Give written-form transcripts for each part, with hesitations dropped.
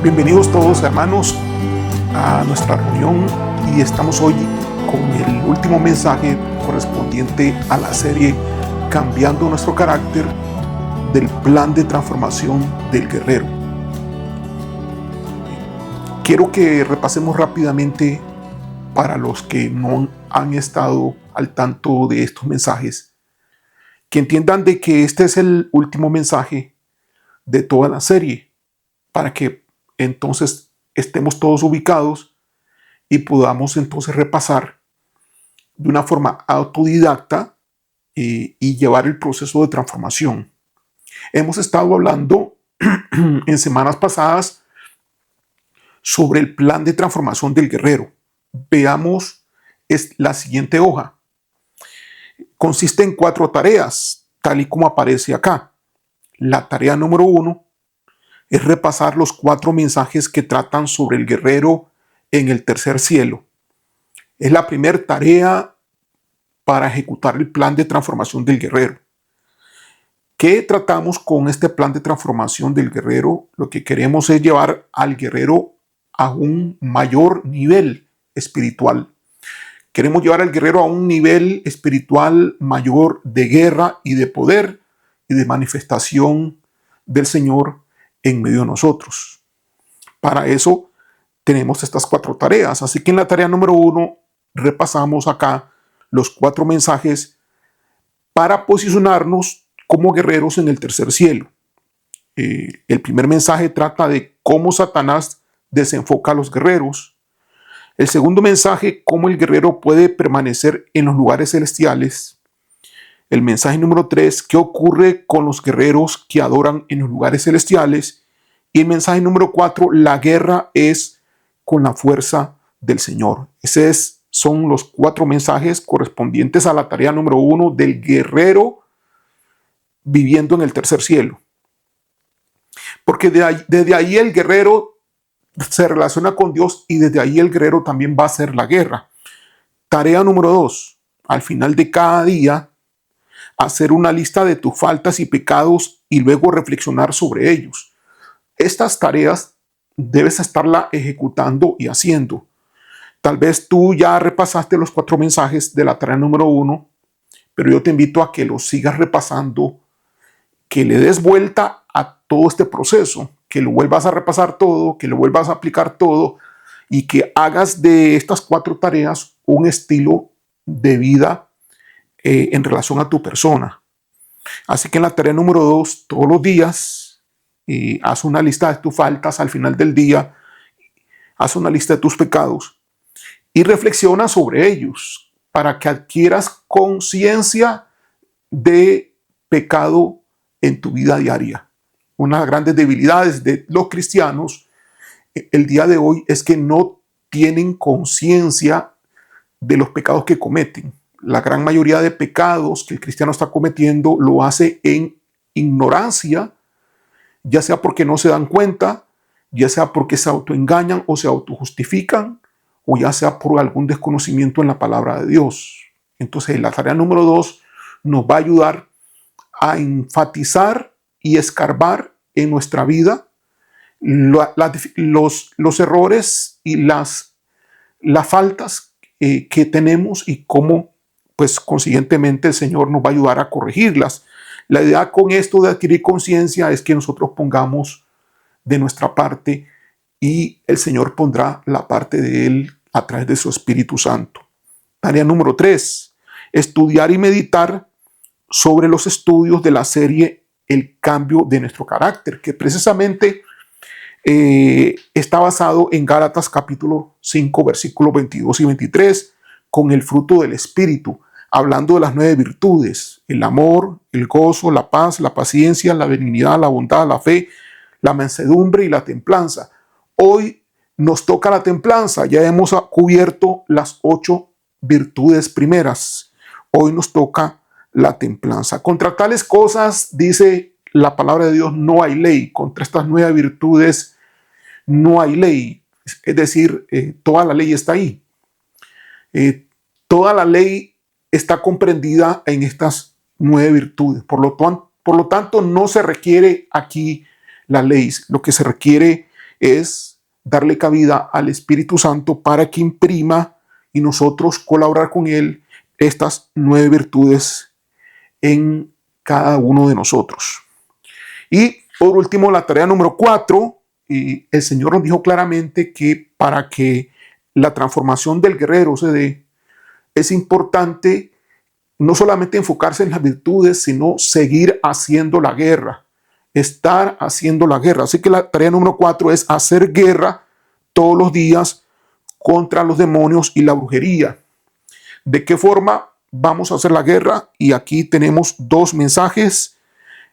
Bienvenidos todos, hermanos, a nuestra reunión, y estamos hoy con el último mensaje correspondiente a la serie Cambiando nuestro carácter, del plan de transformación del guerrero. Quiero que repasemos rápidamente, para los que no han estado al tanto de estos mensajes, que entiendan de que este es el último mensaje de toda la serie, para que entonces estemos todos ubicados y podamos entonces repasar de una forma autodidacta y llevar el proceso de transformación. Hemos estado hablando en semanas pasadas sobre el plan de transformación del guerrero. Veamos la siguiente hoja. Consiste en 4 tareas, tal y como aparece acá. La tarea número 1 es repasar los 4 mensajes que tratan sobre el guerrero en el tercer cielo. Es la primera tarea para ejecutar el plan de transformación del guerrero. ¿Qué tratamos con este plan de transformación del guerrero? Lo que queremos es llevar al guerrero a un mayor nivel espiritual. Queremos llevar al guerrero a un nivel espiritual mayor de guerra y de poder y de manifestación del Señor en medio de nosotros. Para eso tenemos estas 4 tareas. Así que en la tarea número 1 repasamos acá los 4 mensajes para posicionarnos como guerreros en el tercer cielo. El primer mensaje trata de cómo Satanás desenfoca a los guerreros. El segundo mensaje, cómo el guerrero puede permanecer en los lugares celestiales. El mensaje número 3, qué ocurre con los guerreros que adoran en los lugares celestiales. Y el mensaje número 4, la guerra es con la fuerza del Señor. Esos son los 4 mensajes correspondientes a la tarea número 1 del guerrero viviendo en el tercer cielo. Porque desde ahí el guerrero se relaciona con Dios, y desde ahí el guerrero también va a hacer la guerra. Tarea número 2, al final de cada día, hacer una lista de tus faltas y pecados y luego reflexionar sobre ellos. Estas tareas debes estarla ejecutando y haciendo. Tal vez tú ya repasaste los 4 mensajes de la tarea número 1, pero yo te invito a que los sigas repasando, que le des vuelta a todo este proceso, que lo vuelvas a repasar todo, que lo vuelvas a aplicar todo, y que hagas de estas 4 tareas un estilo de vida en relación a tu persona. Así que en la tarea número 2, todos los días, haz una lista de tus faltas al final del día, haz una lista de tus pecados y reflexiona sobre ellos para que adquieras conciencia de pecado en tu vida diaria. Una de las grandes debilidades de los cristianos el día de hoy es que no tienen conciencia de los pecados que cometen. La gran mayoría de pecados que el cristiano está cometiendo lo hace en ignorancia, ya sea porque no se dan cuenta, ya sea porque se autoengañan o se autojustifican, o ya sea por algún desconocimiento en la palabra de Dios. Entonces, la tarea número 2 nos va a ayudar a enfatizar y escarbar en nuestra vida los errores y las faltas que tenemos, y cómo, pues consiguientemente, el Señor nos va a ayudar a corregirlas. La idea con esto de adquirir conciencia es que nosotros pongamos de nuestra parte, y el Señor pondrá la parte de Él a través de su Espíritu Santo. Tarea número 3, estudiar y meditar sobre los estudios de la serie El cambio de nuestro carácter, que precisamente está basado en Gálatas capítulo 5, versículos 22 y 23, con el fruto del Espíritu, hablando de las 9 virtudes: el amor, el gozo, la paz, la paciencia, la benignidad, la bondad, la fe, la mansedumbre y la templanza. Hoy nos toca la templanza. Ya hemos cubierto las 8 virtudes primeras. Hoy nos toca la templanza. Contra tales cosas, dice la palabra de Dios, no hay ley. Contra estas 9 virtudes no hay ley. Es decir, toda la ley está ahí. Toda la ley está comprendida en estas 9 virtudes. Por lo tanto, no se requiere aquí la ley. Lo que se requiere es darle cabida al Espíritu Santo para que imprima y nosotros colaborar con Él estas 9 virtudes en cada uno de nosotros. Y por último, la tarea número 4, el Señor nos dijo claramente que para que la transformación del guerrero se dé, es importante no solamente enfocarse en las virtudes, sino seguir haciendo la guerra, estar haciendo la guerra. Así que la tarea número 4 es hacer guerra todos los días contra los demonios y la brujería. ¿De qué forma vamos a hacer la guerra? Y aquí tenemos 2 mensajes.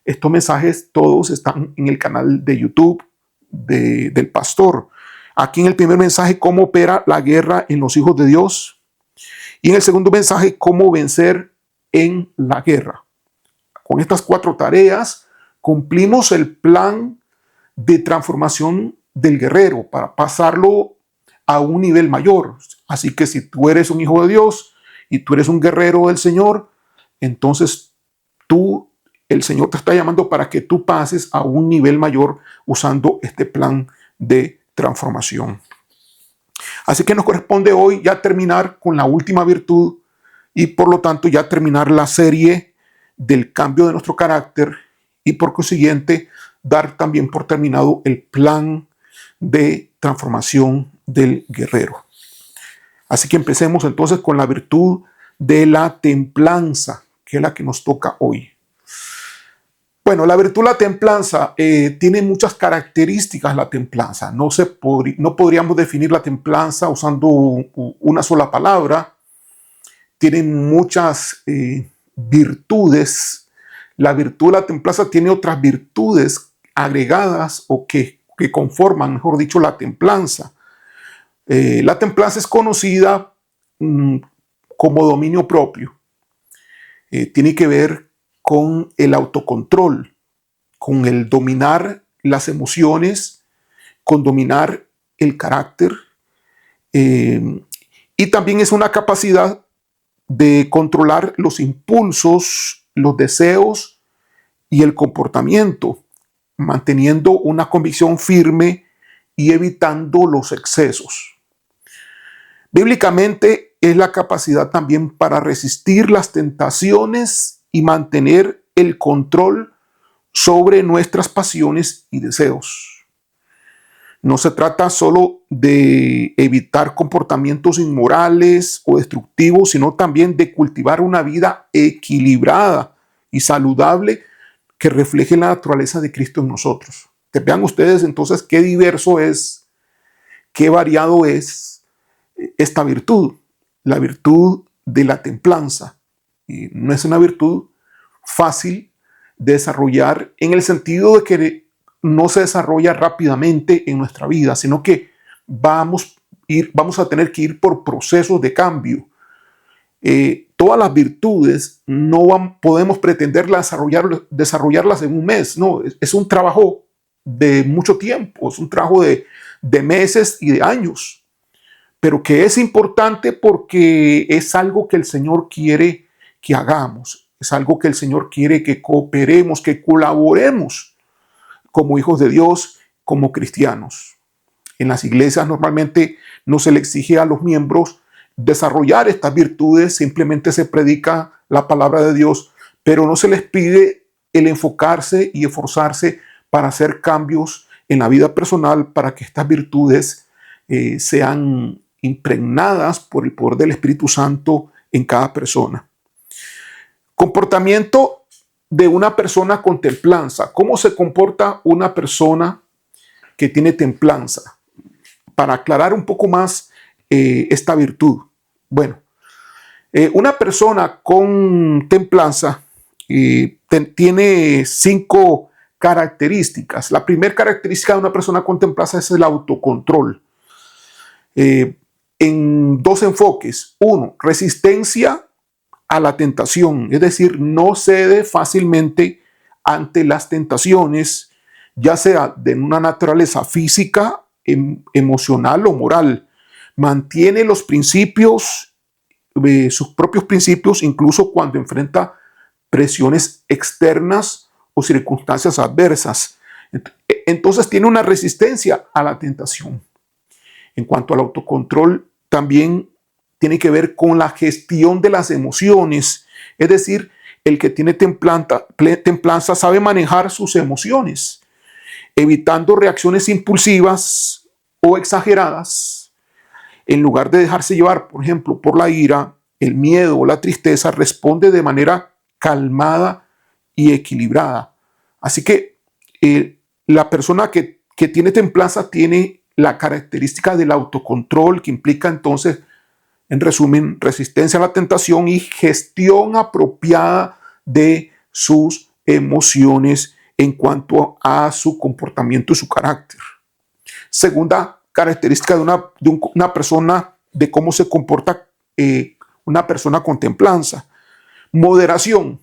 Estos mensajes todos están en el canal de YouTube del pastor. Aquí en el primer mensaje, cómo opera la guerra en los hijos de Dios. Y en el segundo mensaje, cómo vencer en la guerra. Con estas 4 tareas cumplimos el plan de transformación del guerrero para pasarlo a un nivel mayor. Así que si tú eres un hijo de Dios y tú eres un guerrero del Señor, entonces el Señor te está llamando para que tú pases a un nivel mayor usando este plan de transformación. Así que nos corresponde hoy ya terminar con la última virtud y por lo tanto ya terminar la serie del cambio de nuestro carácter y por consiguiente dar también por terminado el plan de transformación del guerrero. Así que empecemos entonces con la virtud de la templanza, que es la que nos toca hoy. Bueno, la virtud de la templanza tiene muchas características. La templanza no podríamos definir la templanza usando una sola palabra. Tiene muchas virtudes. La virtud de la templanza tiene otras virtudes agregadas o que conforman, mejor dicho, la templanza. La templanza es conocida como dominio propio. Tiene que ver con el autocontrol, con el dominar las emociones, con dominar el carácter. Y también es una capacidad de controlar los impulsos, los deseos y el comportamiento, manteniendo una convicción firme y evitando los excesos. Bíblicamente es la capacidad también para resistir las tentaciones y mantener el control sobre nuestras pasiones y deseos. No se trata solo de evitar comportamientos inmorales o destructivos, sino también de cultivar una vida equilibrada y saludable que refleje la naturaleza de Cristo en nosotros. Que vean ustedes entonces qué diverso es, qué variado es esta virtud, la virtud de la templanza. Y no es una virtud fácil de desarrollar en el sentido de que no se desarrolla rápidamente en nuestra vida, sino que vamos a tener que ir por procesos de cambio. Todas las virtudes no podemos pretender desarrollarlas en un mes, no, es un trabajo de mucho tiempo, es un trabajo de meses y de años, pero que es importante porque es algo que el Señor quiere que hagamos, es algo que el Señor quiere que cooperemos, que colaboremos como hijos de Dios, como cristianos. En las iglesias normalmente no se le exige a los miembros desarrollar estas virtudes, simplemente se predica la palabra de Dios, pero no se les pide el enfocarse y esforzarse para hacer cambios en la vida personal para que estas virtudes sean impregnadas por el poder del Espíritu Santo en cada persona. Comportamiento de una persona con templanza. ¿Cómo se comporta una persona que tiene templanza? Para aclarar un poco más esta virtud. Bueno, una persona con templanza tiene 5 características. La primera característica de una persona con templanza es el autocontrol. En 2 enfoques. 1, resistencia a la tentación, es decir, no cede fácilmente ante las tentaciones, ya sea de una naturaleza física, emocional o moral. Mantiene los principios, sus propios principios, incluso cuando enfrenta presiones externas o circunstancias adversas. entonces tiene una resistencia a la tentación. En cuanto al autocontrol, también tiene que ver con la gestión de las emociones. Es decir, el que tiene templanza sabe manejar sus emociones, evitando reacciones impulsivas o exageradas. En lugar de dejarse llevar, por ejemplo, por la ira, el miedo o la tristeza, responde de manera calmada y equilibrada. Así que la persona que tiene templanza tiene la característica del autocontrol, que implica entonces, en resumen, resistencia a la tentación y gestión apropiada de sus emociones en cuanto a su comportamiento y su carácter. Segunda característica de una persona, de cómo se comporta una persona con templanza. Moderación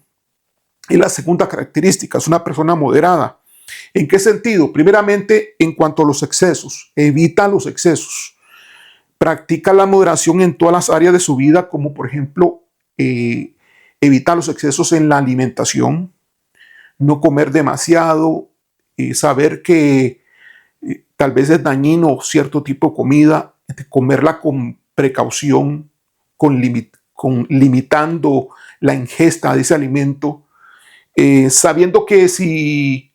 es la segunda característica, es una persona moderada. ¿En qué sentido? Primeramente, en cuanto a los excesos, evita los excesos. Practica la moderación en todas las áreas de su vida, como por ejemplo, evita los excesos en la alimentación, no comer demasiado, saber que tal vez es dañino cierto tipo de comida, comerla con precaución, limitando la ingesta de ese alimento, sabiendo que si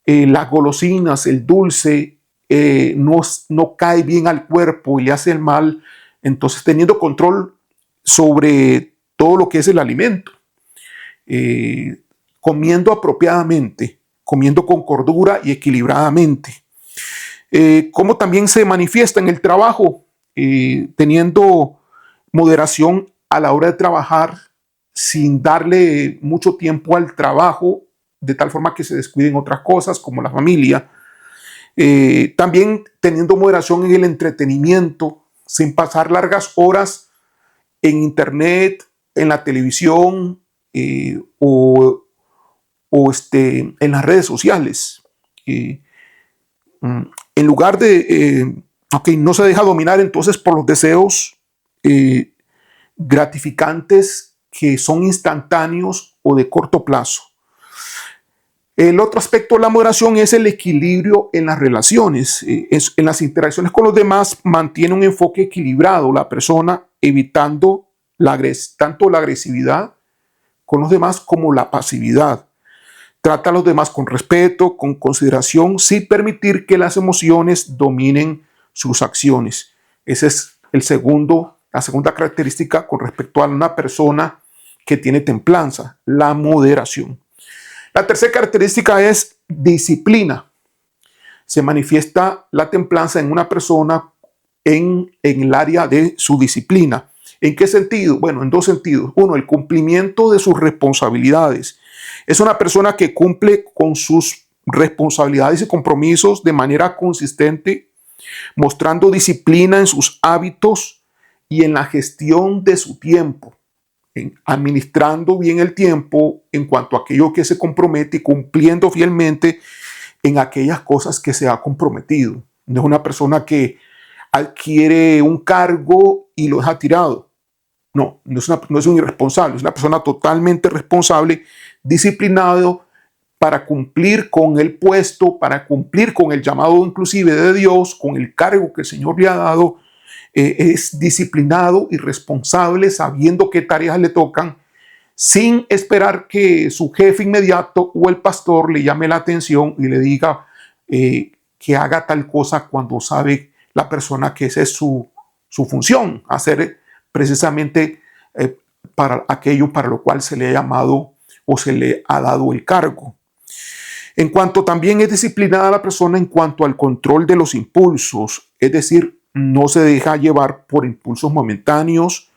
las golosinas, el dulce, no cae bien al cuerpo y le hace el mal, entonces teniendo control sobre todo lo que es el alimento, comiendo apropiadamente, comiendo con cordura y equilibradamente. Cómo también se manifiesta en el trabajo, teniendo moderación a la hora de trabajar sin darle mucho tiempo al trabajo, de tal forma que se descuiden otras cosas como la familia. También teniendo moderación en el entretenimiento, sin pasar largas horas en internet, en la televisión o en las redes sociales. En lugar de, no se deja dominar entonces por los deseos gratificantes que son instantáneos o de corto plazo. El otro aspecto de la moderación es el equilibrio en las relaciones. En las interacciones con los demás mantiene un enfoque equilibrado la persona, evitando tanto la agresividad con los demás como la pasividad. Trata a los demás con respeto, con consideración, sin permitir que las emociones dominen sus acciones. Esa es la segunda característica con respecto a una persona que tiene templanza, la moderación. La tercera característica es disciplina. Se manifiesta la templanza en una persona en el área de su disciplina. ¿En qué sentido? Bueno, en dos sentidos. Uno, el cumplimiento de sus responsabilidades. Es una persona que cumple con sus responsabilidades y compromisos de manera consistente, mostrando disciplina en sus hábitos y en la gestión de su tiempo, administrando bien el tiempo en cuanto a aquello que se compromete y cumpliendo fielmente en aquellas cosas que se ha comprometido. No es una persona que adquiere un cargo y lo deja tirado. No es un irresponsable, es una persona totalmente responsable, disciplinado para cumplir con el puesto, para cumplir con el llamado inclusive de Dios, con el cargo que el Señor le ha dado. Es disciplinado y responsable, sabiendo qué tareas le tocan, sin esperar que su jefe inmediato o el pastor le llame la atención y le diga que haga tal cosa, cuando sabe la persona que esa es su función, hacer precisamente para aquello para lo cual se le ha llamado o se le ha dado el cargo. En cuanto también es disciplinada la persona en cuanto al control de los impulsos, es decir, no se deja llevar por impulsos momentáneos.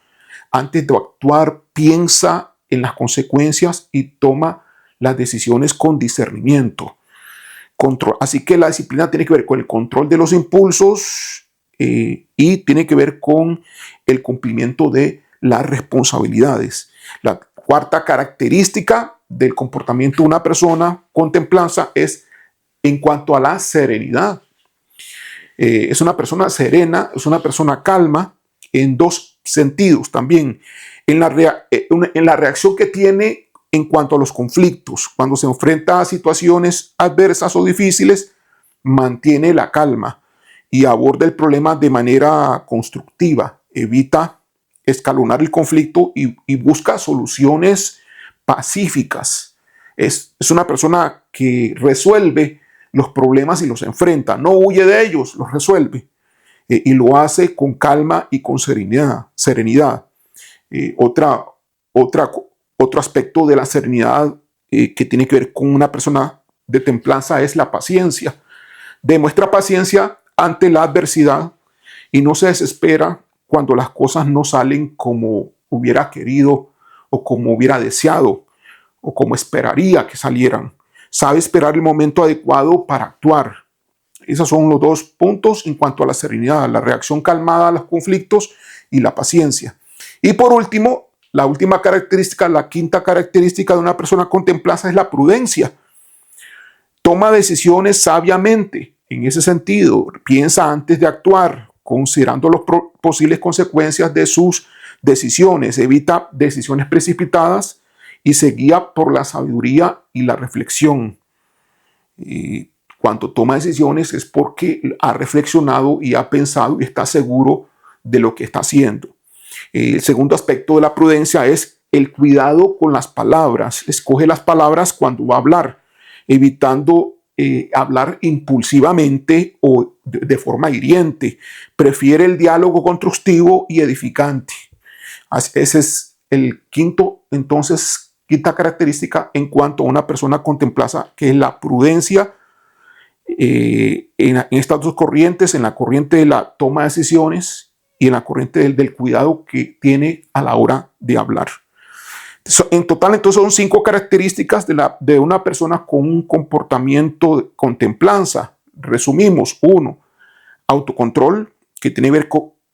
Antes de actuar, piensa en las consecuencias y toma las decisiones con discernimiento. Así que la disciplina tiene que ver con el control de los impulsos y tiene que ver con el cumplimiento de las responsabilidades. La cuarta característica del comportamiento de una persona con templanza es en cuanto a la serenidad. Es una persona serena, es una persona calma en dos sentidos también. En la reacción que tiene en cuanto a los conflictos, cuando se enfrenta a situaciones adversas o difíciles, mantiene la calma y aborda el problema de manera constructiva, evita escalonar el conflicto y busca soluciones pacíficas. Es una persona que resuelve los problemas y los enfrenta, no huye de ellos, los resuelve y lo hace con calma y con serenidad. Eh, otra, otra, otro aspecto de la serenidad que tiene que ver con una persona de templanza es la paciencia. Demuestra paciencia ante la adversidad y no se desespera cuando las cosas no salen como hubiera querido o como hubiera deseado o como esperaría que salieran. Sabe esperar el momento adecuado para actuar. Esos son los dos puntos en cuanto a la serenidad, la reacción calmada a los conflictos y la paciencia. Y por último, la última característica, la quinta característica de una persona con templanza es la prudencia. Toma decisiones sabiamente. En ese sentido, piensa antes de actuar, considerando las posibles consecuencias de sus decisiones. Evita decisiones precipitadas y se guía por la sabiduría y la reflexión. Y cuando toma decisiones es porque ha reflexionado y ha pensado y está seguro de lo que está haciendo. El segundo aspecto de la prudencia es el cuidado con las palabras. Escoge las palabras cuando va a hablar, evitando hablar impulsivamente o de forma hiriente. Prefiere el diálogo constructivo y edificante. Ese es el quinta característica en cuanto a una persona con templanza, que es la prudencia en estas dos corrientes, en la corriente de la toma de decisiones y en la corriente del cuidado que tiene a la hora de hablar. En total, entonces, son 5 características de una persona con un comportamiento con templanza. Resumimos: 1, autocontrol, que tiene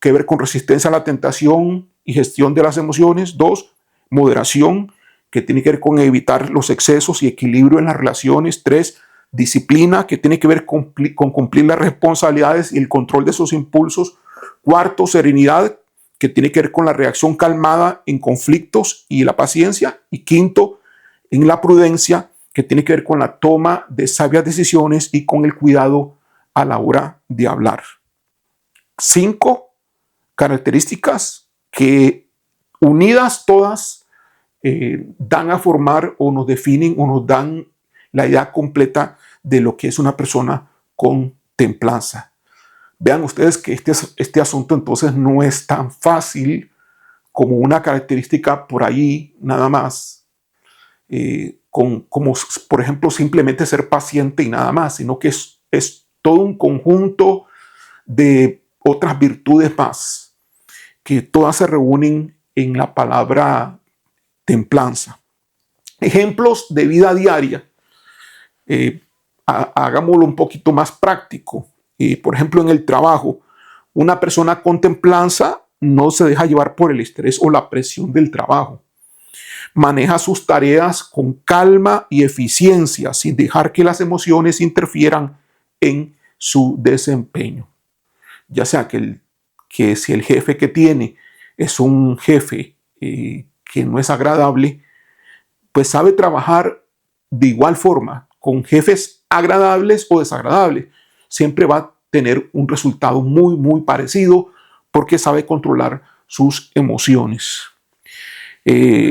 que ver con resistencia a la tentación y gestión de las emociones. 2, moderación, que tiene que ver con evitar los excesos y equilibrio en las relaciones. 3, disciplina, que tiene que ver con cumplir las responsabilidades y el control de sus impulsos. 4, serenidad, que tiene que ver con la reacción calmada en conflictos y la paciencia. Y 5, en la prudencia, que tiene que ver con la toma de sabias decisiones y con el cuidado a la hora de hablar. 5 características que, unidas todas, dan a formar o nos definen o nos dan la idea completa de lo que es una persona con templanza. Vean ustedes que este asunto entonces no es tan fácil como una característica por ahí nada más, como por ejemplo simplemente ser paciente y nada más, sino que es todo un conjunto de otras virtudes más, que todas se reúnen en la palabra templanza. Ejemplos de vida diaria. Hagámoslo un poquito más práctico. Por ejemplo, en el trabajo, una persona con templanza no se deja llevar por el estrés o la presión del trabajo. Maneja sus tareas con calma y eficiencia, sin dejar que las emociones interfieran en su desempeño. Ya sea que si el jefe que tiene es un jefe que no es agradable, pues sabe trabajar de igual forma con jefes agradables o desagradables. Siempre va a tener un resultado muy, muy parecido porque sabe controlar sus emociones.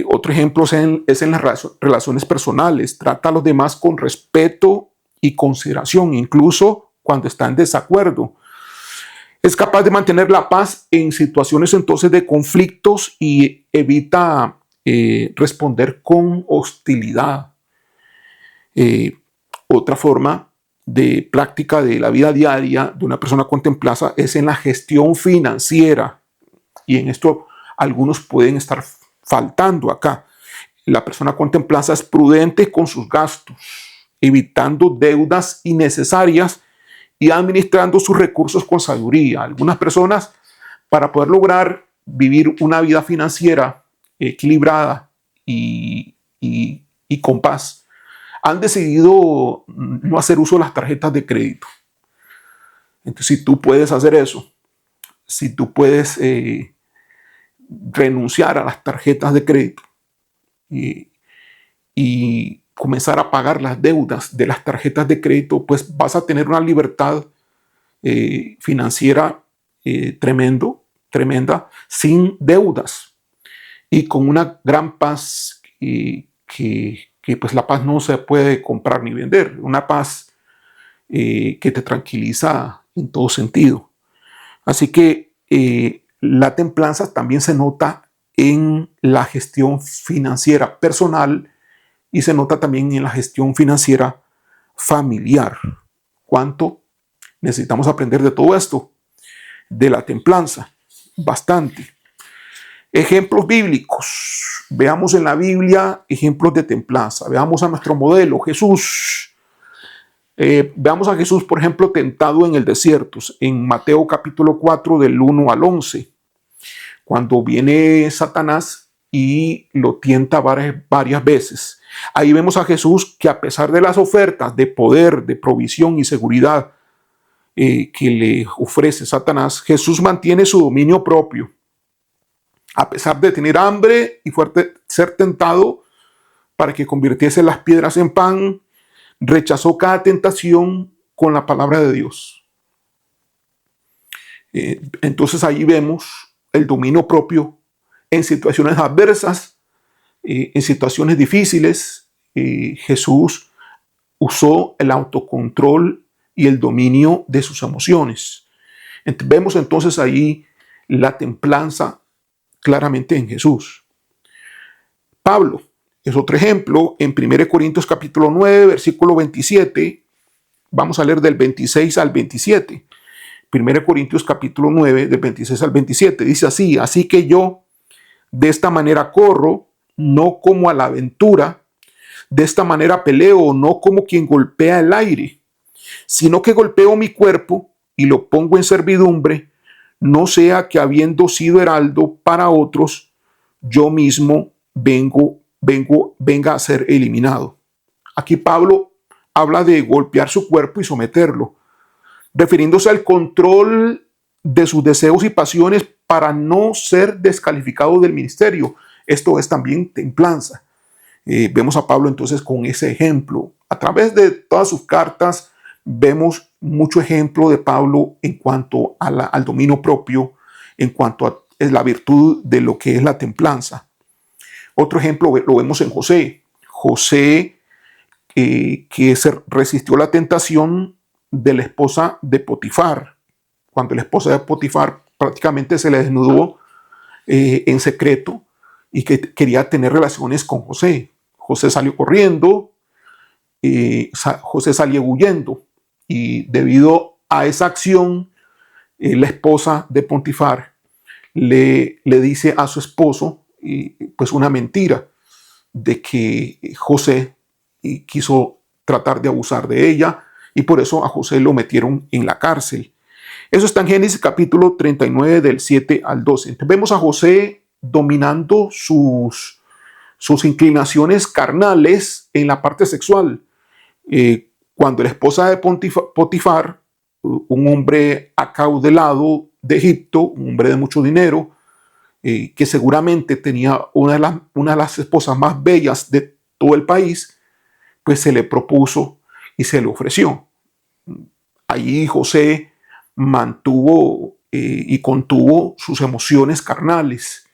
Otro ejemplo es en las relaciones personales. Trata a los demás con respeto y consideración, incluso cuando está en desacuerdo. Es capaz de mantener la paz en situaciones entonces de conflictos y evita responder con hostilidad. Otra forma de práctica de la vida diaria de una persona con templanza es en la gestión financiera. Y en esto algunos pueden estar faltando acá. La persona con templanza es prudente con sus gastos, evitando deudas innecesarias y administrando sus recursos con sabiduría. Algunas personas, para poder lograr vivir una vida financiera equilibrada y con paz, han decidido no hacer uso de las tarjetas de crédito. Entonces, si tú puedes hacer eso, si tú puedes renunciar a las tarjetas de crédito y comenzar a pagar las deudas de las tarjetas de crédito, pues vas a tener una libertad financiera tremenda, sin deudas y con una gran paz que pues la paz no se puede comprar ni vender, una paz que te tranquiliza en todo sentido. Así que la templanza también se nota en la gestión financiera personal y se nota también en la gestión financiera familiar. ¿Cuánto necesitamos aprender de todo esto? De la templanza. Bastante. Ejemplos bíblicos. Veamos en la Biblia ejemplos de templanza. Veamos a nuestro modelo, Jesús. Veamos a Jesús, por ejemplo, tentado en el desierto, en Mateo capítulo 4, del 1 al 11, cuando viene Satanás y lo tienta varias veces. Ahí vemos a Jesús que, a pesar de las ofertas de poder, de provisión y seguridad que le ofrece Satanás, Jesús mantiene su dominio propio. A pesar de tener hambre y ser tentado para que convirtiese las piedras en pan, rechazó cada tentación con la palabra de Dios. Entonces ahí vemos el dominio propio en situaciones adversas, en situaciones difíciles. Jesús usó el autocontrol y el dominio de sus emociones. Vemos entonces ahí la templanza claramente en Jesús. Pablo es otro ejemplo. En 1 Corintios capítulo 9, versículo 27, vamos a leer del 26 al 27. 1 Corintios capítulo 9, del 26 al 27, dice así: así que yo de esta manera corro, no como a la aventura, de esta manera peleo, no como quien golpea el aire, sino que golpeo mi cuerpo y lo pongo en servidumbre, no sea que, habiendo sido heraldo para otros, yo mismo venga a ser eliminado. Aquí Pablo habla de golpear su cuerpo y someterlo, refiriéndose al control de sus deseos y pasiones para no ser descalificado del ministerio. Esto es también templanza. Vemos a Pablo entonces con ese ejemplo. A través de todas sus cartas vemos mucho ejemplo de Pablo en cuanto al dominio propio, en cuanto a la virtud de lo que es la templanza. Otro ejemplo lo vemos en José. José, que se resistió la tentación de la esposa de Potifar, cuando la esposa de Potifar prácticamente se le desnudó en secreto y que quería tener relaciones con José. José salió corriendo, José salió huyendo, y debido a esa acción, la esposa de Potifar le dice a su esposo pues una mentira de que José quiso tratar de abusar de ella, y por eso a José lo metieron en la cárcel. Eso está en Génesis capítulo 39 del 7 al 12. Entonces vemos a José dominando sus inclinaciones carnales en la parte sexual. Cuando la esposa de Potifar, un hombre acaudalado de Egipto, un hombre de mucho dinero, que seguramente tenía una de las esposas más bellas de todo el país, pues se le propuso y se le ofreció. Allí José mantuvo y contuvo sus emociones carnales,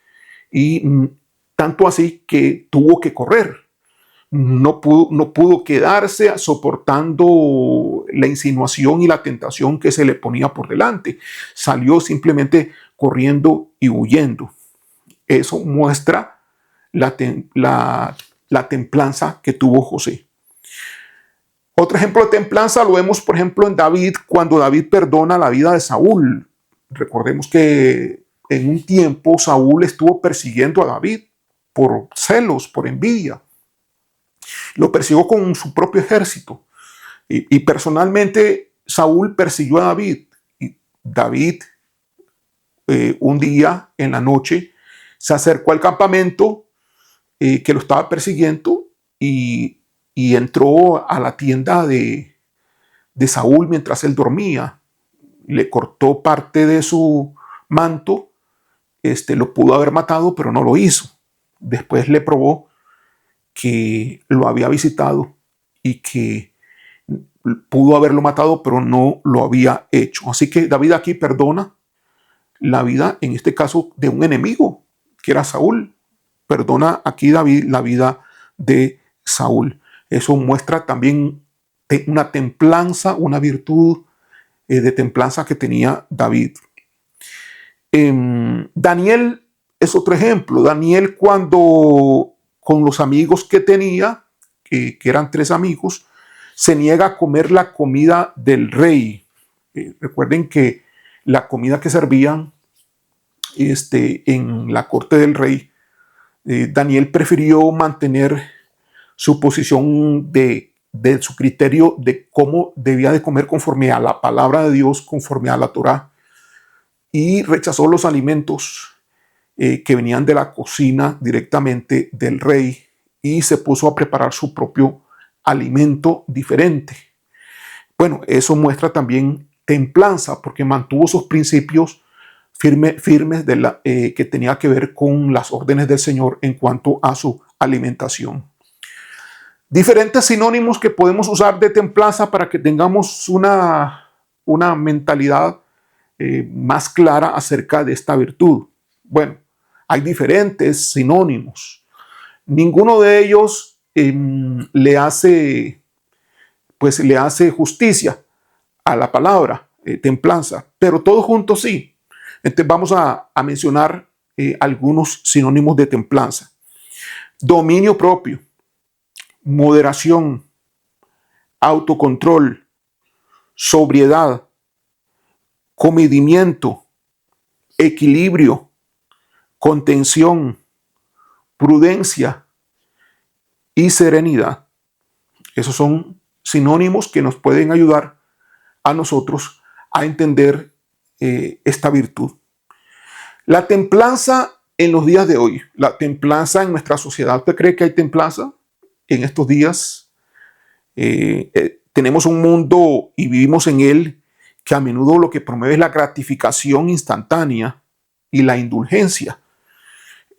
y tanto así que tuvo que correr. No pudo quedarse soportando la insinuación y la tentación que se le ponía por delante. Salió simplemente corriendo y huyendo. Eso muestra la templanza que tuvo José. Otro ejemplo de templanza lo vemos, por ejemplo, en David, cuando David perdona la vida de Saúl. Recordemos que en un tiempo Saúl estuvo persiguiendo a David por celos, por envidia. Lo persiguió con su propio ejército. Y personalmente Saúl persiguió a David. Y David, un día en la noche, se acercó al campamento que lo estaba persiguiendo, y entró a la tienda de Saúl mientras él dormía. Le cortó parte de su manto. Lo pudo haber matado, pero no lo hizo. Después le probó que lo había visitado y que pudo haberlo matado, pero no lo había hecho. Así que David aquí perdona la vida, en este caso, de un enemigo, que era Saúl. Perdona aquí David la vida de Saúl. Eso muestra también una templanza, una virtud de templanza que tenía David. Daniel es otro ejemplo. Daniel, cuando con los amigos que tenía, que eran 3 amigos, se niega a comer la comida del rey. Recuerden que la comida que servían en la corte del rey, Daniel prefirió mantener su posición de su criterio de cómo debía de comer conforme a la palabra de Dios, conforme a la Torá, y rechazó los alimentos que venían de la cocina directamente del rey y se puso a preparar su propio alimento diferente. Bueno, eso muestra también templanza, porque mantuvo sus principios firmes que tenía que ver con las órdenes del Señor en cuanto a su alimentación. Diferentes sinónimos que podemos usar de templanza para que tengamos una mentalidad más clara acerca de esta virtud. Bueno, hay diferentes sinónimos. Ninguno de ellos le hace justicia a la palabra templanza, pero todos juntos sí. Entonces vamos a mencionar algunos sinónimos de templanza. Dominio propio, moderación, autocontrol, sobriedad, comedimiento, equilibrio, contención, prudencia y serenidad. Esos son sinónimos que nos pueden ayudar a nosotros a entender esta virtud. La templanza en los días de hoy, la templanza en nuestra sociedad. ¿Usted cree que hay templanza en estos días? Tenemos un mundo y vivimos en él que a menudo lo que promueve es la gratificación instantánea y la indulgencia,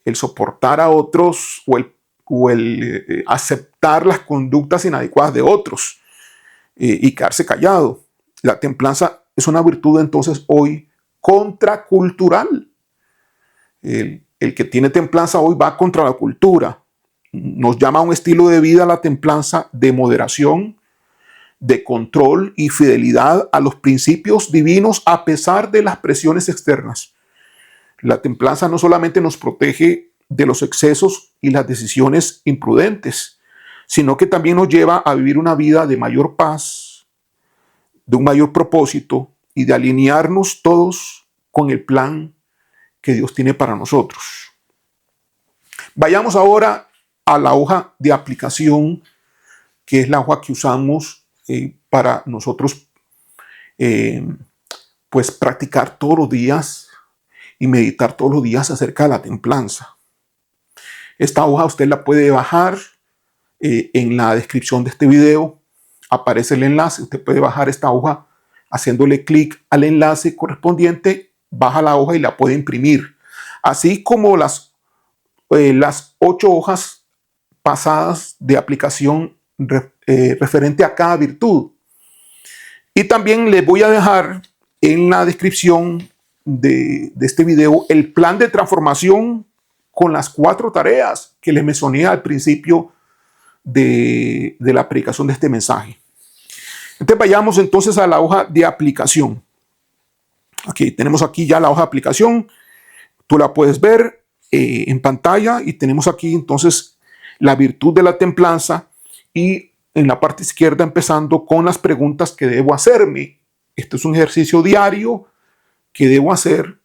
el soportar a otros o el aceptar las conductas inadecuadas de otros y quedarse callado. La templanza es una virtud entonces hoy contracultural. El que tiene templanza hoy va contra la cultura. Nos llama a un estilo de vida la templanza de moderación, de control y fidelidad a los principios divinos a pesar de las presiones externas. La templanza no solamente nos protege de los excesos y las decisiones imprudentes, sino que también nos lleva a vivir una vida de mayor paz, de un mayor propósito y de alinearnos todos con el plan que Dios tiene para nosotros. Vayamos ahora a la hoja de aplicación, que es la hoja que usamos para nosotros pues practicar todos los días y meditar todos los días acerca de la templanza. Esta hoja usted la puede bajar en la descripción de este video. Aparece el enlace. Usted puede bajar esta hoja haciéndole clic al enlace correspondiente, baja la hoja y la puede imprimir. Así como las 8 hojas pasadas de aplicación referente a cada virtud. Y también les voy a dejar en la descripción de este video el plan de transformación con las 4 tareas que les mencioné al principio de la predicación de este mensaje. Entonces vayamos entonces a la hoja de aplicación. Aquí tenemos aquí ya la hoja de aplicación. Tú la puedes ver en pantalla y tenemos aquí entonces la virtud de la templanza y en la parte izquierda empezando con las preguntas que debo hacerme. Este es un ejercicio diario que debo hacer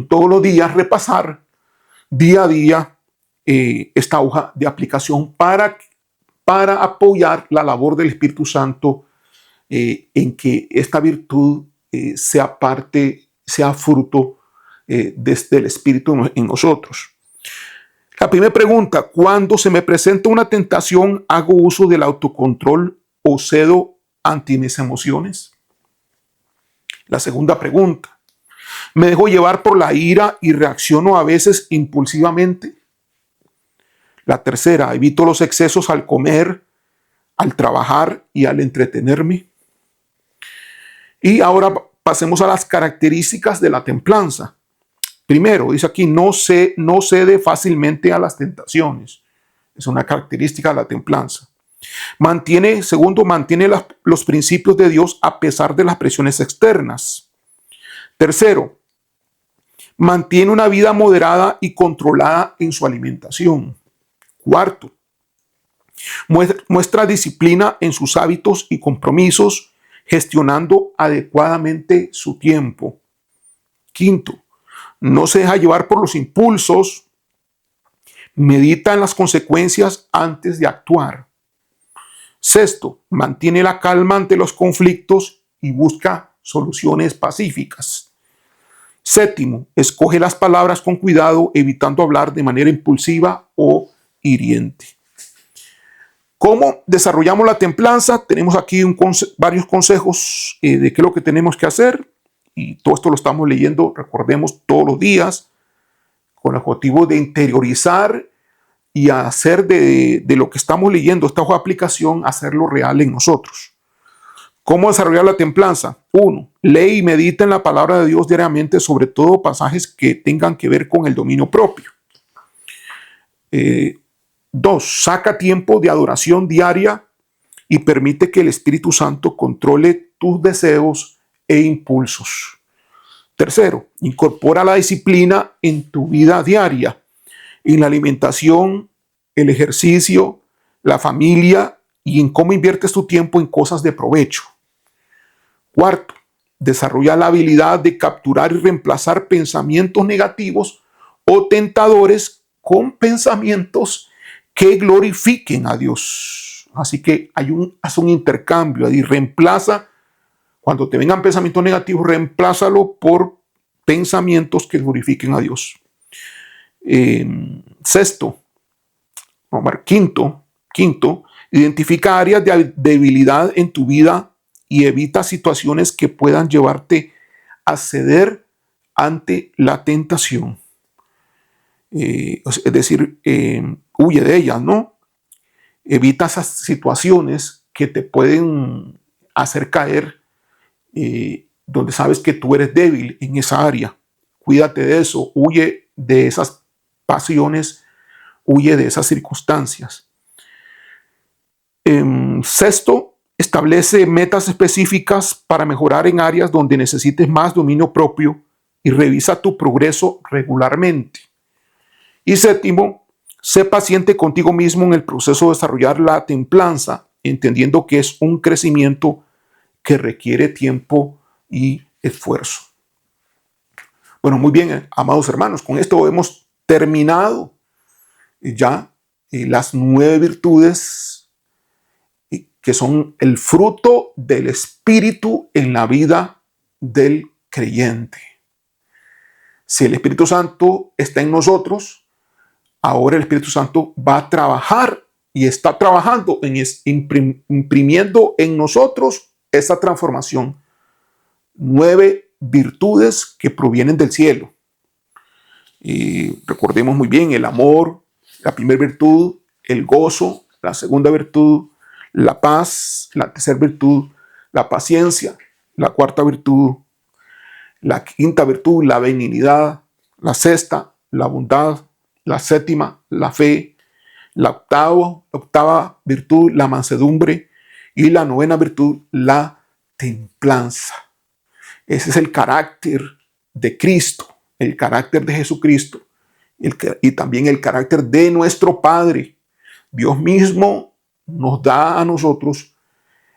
todos los días, repasar día a día esta hoja de aplicación para apoyar la labor del Espíritu Santo en que esta virtud sea fruto desde el Espíritu en nosotros. La primera pregunta: cuando se me presenta una tentación, ¿hago uso del autocontrol o cedo ante mis emociones? La segunda pregunta: ¿me dejo llevar por la ira y reacciono a veces impulsivamente? La tercera, evito los excesos al comer, al trabajar y al entretenerme. Y ahora pasemos a las características de la templanza. Primero, dice aquí, no cede fácilmente a las tentaciones. Es una característica de la templanza. Segundo, mantiene los principios de Dios a pesar de las presiones externas. Tercero, mantiene una vida moderada y controlada en su alimentación. Cuarto, muestra disciplina en sus hábitos y compromisos, gestionando adecuadamente su tiempo. Quinto, no se deja llevar por los impulsos, medita en las consecuencias antes de actuar. Sexto, mantiene la calma ante los conflictos y busca soluciones pacíficas. Séptimo, escoge las palabras con cuidado, evitando hablar de manera impulsiva o hiriente. ¿Cómo desarrollamos la templanza? Tenemos aquí varios consejos de qué es lo que tenemos que hacer. Y todo esto lo estamos leyendo, recordemos, todos los días, con el objetivo de interiorizar y hacer de lo que estamos leyendo, esta hoja de aplicación, hacerlo real en nosotros. ¿Cómo desarrollar la templanza? 1. Lee y medita en la palabra de Dios diariamente, sobre todo pasajes que tengan que ver con el dominio propio. 2. Saca tiempo de adoración diaria y permite que el Espíritu Santo controle tus deseos e impulsos. Tercero, incorpora la disciplina en tu vida diaria, en la alimentación, el ejercicio, la familia y en cómo inviertes tu tiempo en cosas de provecho. Cuarto, desarrolla la habilidad de capturar y reemplazar pensamientos negativos o tentadores con pensamientos que glorifiquen a Dios. Así que haz un intercambio ahí, reemplaza. Cuando te vengan pensamientos negativos, reemplázalo por pensamientos que glorifiquen a Dios. Quinto, identifica áreas de debilidad en tu vida y evita situaciones que puedan llevarte a ceder ante la tentación. Es decir, huye de ellas, ¿no? Evita esas situaciones que te pueden hacer caer donde sabes que tú eres débil en esa área. Cuídate de eso, huye de esas pasiones, huye de esas circunstancias. Sexto, establece metas específicas para mejorar en áreas donde necesites más dominio propio y revisa tu progreso regularmente. Y séptimo, sé paciente contigo mismo en el proceso de desarrollar la templanza, entendiendo que es un crecimiento que requiere tiempo y esfuerzo. Bueno, muy bien, amados hermanos, con esto hemos terminado ya las 9 virtudes que son el fruto del Espíritu en la vida del creyente. Si el Espíritu Santo está en nosotros, ahora el Espíritu Santo va a trabajar y está trabajando imprimiendo en nosotros esa transformación. 9 virtudes que provienen del cielo. Y recordemos muy bien el amor, la primera virtud, el gozo, la segunda virtud, la paz, la tercera virtud, la paciencia, la cuarta virtud, la quinta virtud, la benignidad, la sexta, la bondad, la séptima, la fe, la octava virtud, la mansedumbre y la novena virtud, la templanza. Ese es el carácter de Cristo, el carácter de Jesucristo y también el carácter de nuestro Padre. Dios mismo nos da a nosotros,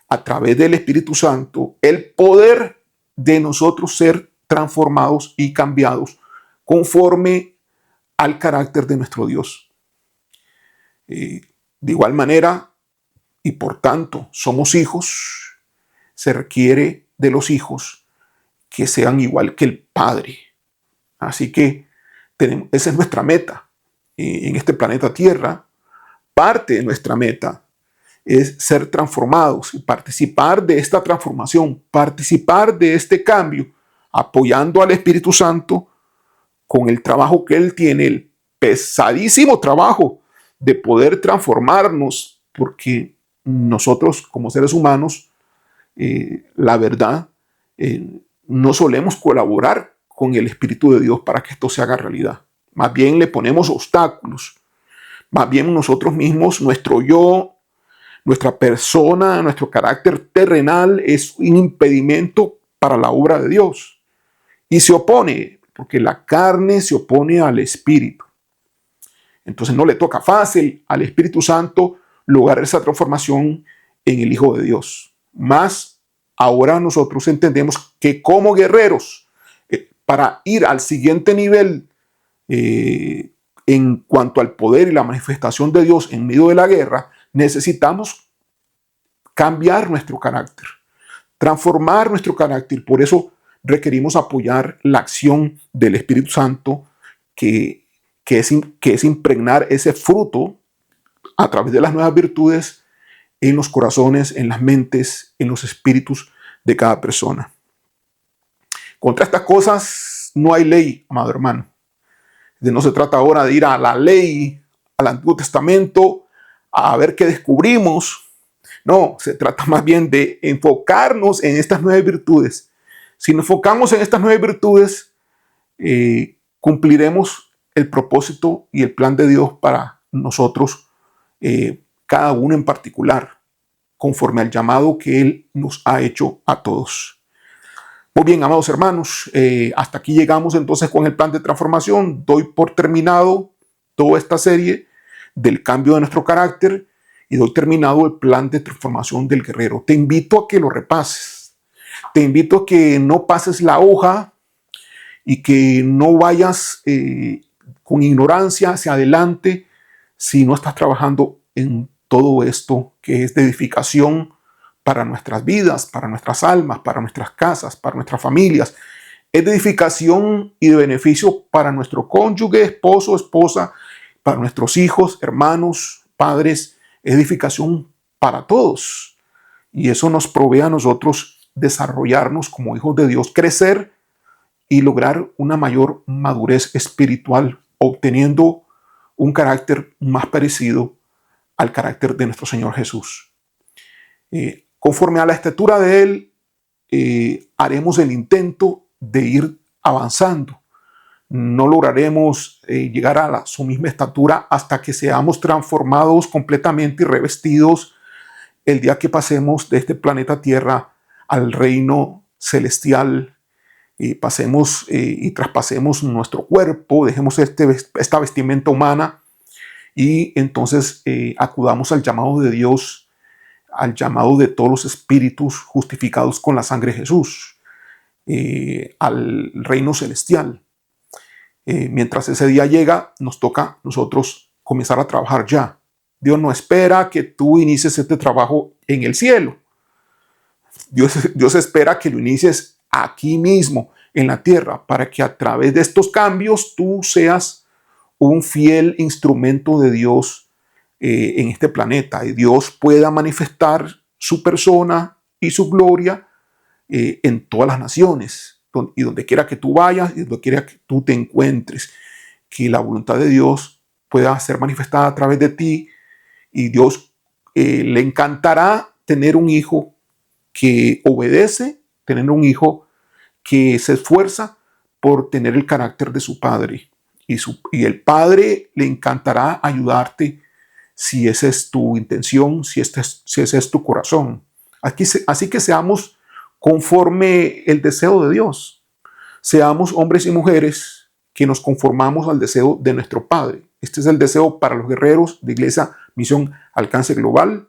a través del Espíritu Santo, el poder de nosotros ser transformados y cambiados conforme al carácter de nuestro Dios. De igual manera, y por tanto somos hijos, se requiere de los hijos que sean igual que el Padre. Así que esa es nuestra meta. En este planeta Tierra, parte de nuestra meta es ser transformados y participar de esta transformación, participar de este cambio, apoyando al Espíritu Santo con el trabajo que Él tiene, el pesadísimo trabajo de poder transformarnos, porque nosotros como seres humanos, la verdad, no solemos colaborar con el Espíritu de Dios para que esto se haga realidad. Más bien le ponemos obstáculos. Más bien nosotros mismos, nuestro yo, nuestra persona, nuestro carácter terrenal es un impedimento para la obra de Dios. Y se opone, porque la carne se opone al Espíritu. Entonces no le toca fácil al Espíritu Santo lograr esa transformación en el Hijo de Dios. Más ahora nosotros entendemos que como guerreros, para ir al siguiente nivel en cuanto al poder y la manifestación de Dios en medio de la guerra, necesitamos cambiar nuestro carácter, transformar nuestro carácter. Por eso requerimos apoyar la acción del Espíritu Santo, que es impregnar ese fruto a través de las nuevas virtudes en los corazones, en las mentes, en los espíritus de cada persona. Contra estas cosas no hay ley, amado hermano. No se trata ahora de ir a la ley, al Antiguo Testamento, a ver qué descubrimos. No, se trata más bien de enfocarnos en estas nueve virtudes. Si nos enfocamos en estas nueve virtudes, cumpliremos el propósito y el plan de Dios para nosotros, cada uno en particular, conforme al llamado que Él nos ha hecho a todos. Muy bien, amados hermanos, hasta aquí llegamos entonces con el plan de transformación. Doy por terminado toda esta serie del cambio de nuestro carácter y doy terminado el plan de transformación del guerrero. Te invito a que lo repases. Te invito a que no pases la hoja y que no vayas con ignorancia hacia adelante si no estás trabajando en todo esto que es de edificación para nuestras vidas, para nuestras almas, para nuestras casas, para nuestras familias. Es de edificación y de beneficio para nuestro cónyuge, esposo, esposa, para nuestros hijos, hermanos, padres. Es edificación para todos. Y eso nos provee a nosotros desarrollarnos como hijos de Dios, crecer y lograr una mayor madurez espiritual, obteniendo un carácter más parecido al carácter de nuestro Señor Jesús. Conforme a la estatura de Él, haremos el intento de ir avanzando. No lograremos llegar a su misma estatura hasta que seamos transformados completamente y revestidos el día que pasemos de este planeta Tierra al reino celestial. Pasemos y traspasemos nuestro cuerpo, dejemos esta vestimenta humana y entonces acudamos al llamado de Dios, al llamado de todos los espíritus justificados con la sangre de Jesús, al reino celestial. Mientras ese día llega, nos toca a nosotros comenzar a trabajar ya. Dios no espera que tú inicies este trabajo en el cielo. Dios espera que lo inicies aquí mismo, en la tierra, para que a través de estos cambios tú seas un fiel instrumento de Dios en este planeta y Dios pueda manifestar su persona y su gloria en todas las naciones y donde quiera que tú vayas y donde quiera que tú te encuentres, que la voluntad de Dios pueda ser manifestada a través de ti y Dios le encantará tener un hijo que obedece, tener un hijo que se esfuerza por tener el carácter de su padre y el padre le encantará ayudarte si esa es tu intención, si ese es tu corazón. Así que seamos conforme el deseo de Dios. Seamos hombres y mujeres que nos conformamos al deseo de nuestro Padre. Este es el deseo para los guerreros de Iglesia Misión Alcance Global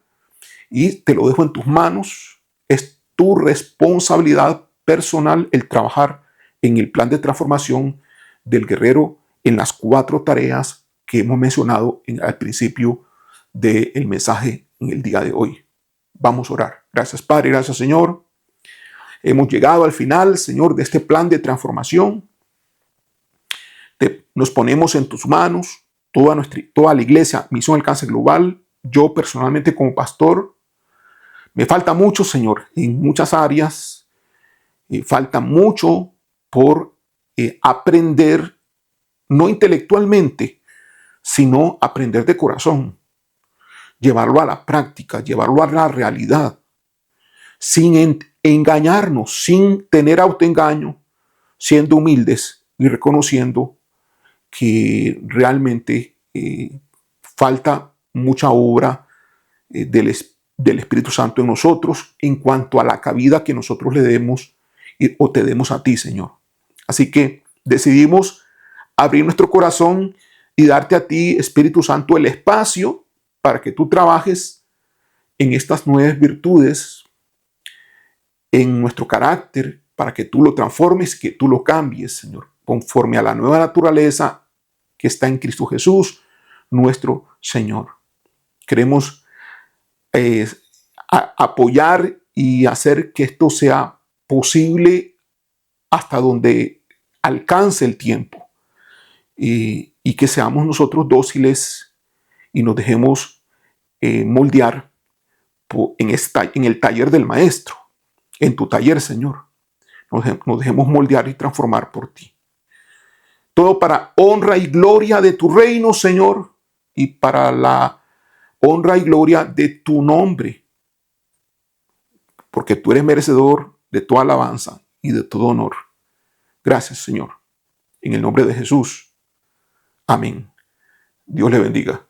y te lo dejo en tus manos. Es tu responsabilidad personal el trabajar en el plan de transformación del guerrero en las 4 tareas que hemos mencionado al principio del mensaje en el día de hoy. Vamos a orar. Gracias, Padre, gracias, Señor. Hemos llegado al final, Señor, de este plan de transformación. Nos ponemos en tus manos, toda la iglesia Misión Alcance Global. Yo personalmente como pastor, me falta mucho, Señor, en muchas áreas. Falta mucho por aprender, no intelectualmente, sino aprender de corazón, llevarlo a la práctica, llevarlo a la realidad, sin engañarnos, sin tener autoengaño, siendo humildes y reconociendo que realmente falta mucha obra del Espíritu Santo en nosotros en cuanto a la cabida que nosotros le demos o te demos a ti, Señor. Así que decidimos abrir nuestro corazón y darte a ti, Espíritu Santo, el espacio para que tú trabajes en estas nuevas virtudes, en nuestro carácter, para que tú lo transformes, que tú lo cambies, Señor, conforme a la nueva naturaleza que está en Cristo Jesús, nuestro Señor. Queremos apoyar y hacer que esto sea posible hasta donde alcance el tiempo y que seamos nosotros dóciles y nos dejemos moldear en el taller del Maestro, en tu taller, Señor. Nos dejemos moldear y transformar por ti. Todo para honra y gloria de tu reino, Señor, y para la honra y gloria de tu nombre, porque tú eres merecedor de tu alabanza y de todo honor. Gracias, Señor. En el nombre de Jesús. Amén. Dios le bendiga.